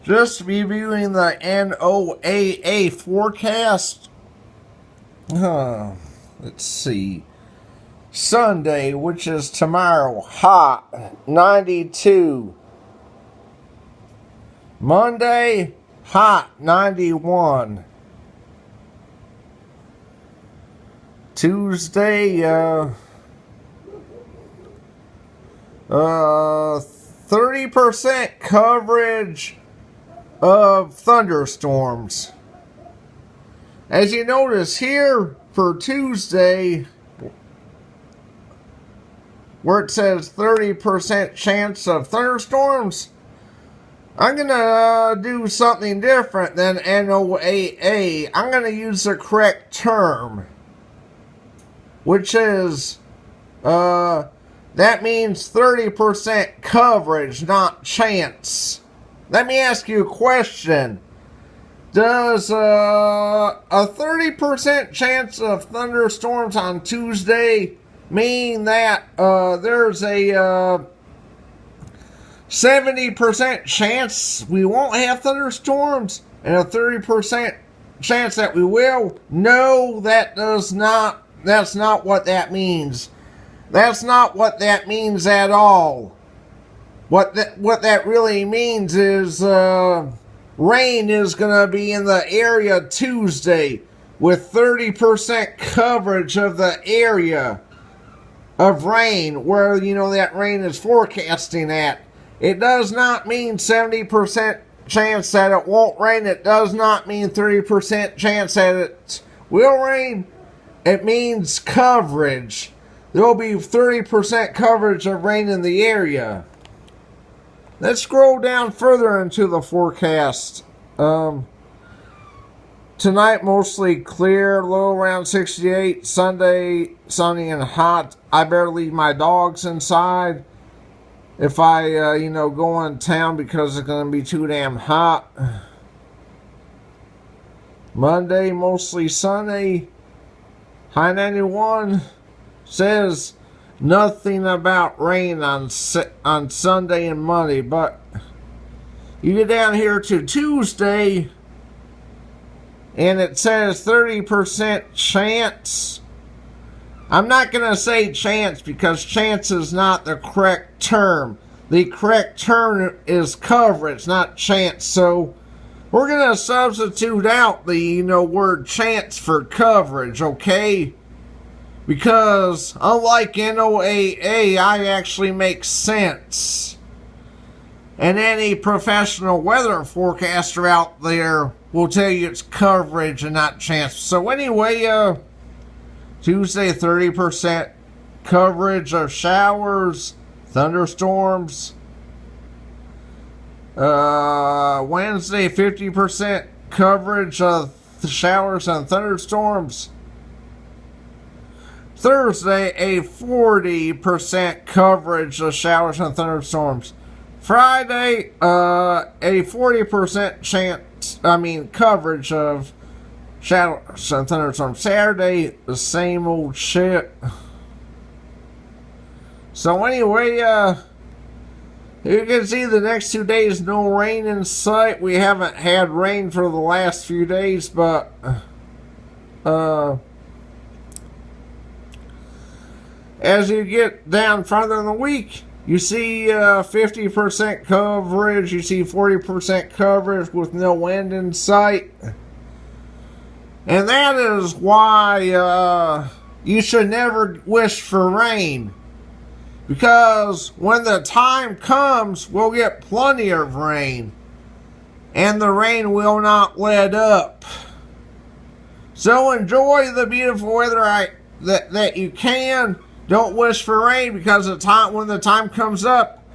Just reviewing the NOAA forecast. Let's see. Sunday, which is tomorrow, hot, 92. Monday, hot, 91. Tuesday, 30% coverage of thunderstorms. As you notice here for Tuesday, where it says 30% chance of thunderstorms, I'm going to do something different than NOAA. I'm going to use the correct term, which is, that means 30% coverage, not chance. Let me ask you a question. Does a 30% chance of thunderstorms on Tuesday mean that there's a 70% chance we won't have thunderstorms and a 30% chance that we will? No, that does not. That's not what that means. That's not what that means at all. What that really means is rain is going to be in the area Tuesday with 30% coverage of the area of rain where, you know, that rain is forecasting at. It does not mean 70% chance that it won't rain. It does not mean 30% chance that it will rain. It means coverage. There will be 30% coverage of rain in the area. Let's scroll down further into the forecast. Tonight, mostly clear, low around 68. Sunday, sunny and hot. I better leave my dogs inside if I, go in town because it's going to be too damn hot. Monday, mostly sunny. High 91. Says nothing about rain on Sunday and Monday, but you get down here to Tuesday and it says 30% chance. I'm not going to say chance because chance is not the correct term. The correct term is coverage, not chance. So we're going to substitute out the word chance for coverage, okay? Because unlike NOAA, I actually make sense. And any professional weather forecaster out there will tell you it's coverage and not chance. So anyway, Tuesday 30% coverage of showers, thunderstorms. Wednesday 50% coverage of showers and thunderstorms. Thursday, a 40% coverage of showers and thunderstorms. Friday, a 40% coverage of showers and thunderstorms. Saturday, the same old shit. So anyway, you can see the next 2 days, no rain in sight. We haven't had rain for the last few days, but as you get down further in the week, you see 50% coverage, you see 40% coverage with no wind in sight. And that is why you should never wish for rain. Because when the time comes, we'll get plenty of rain. And the rain will not let up. So enjoy the beautiful weather that you can. Don't wish for rain because when the time comes up,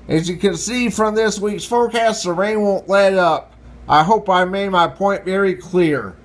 as you can see from this week's forecast, the rain won't let up. I hope I made my point very clear.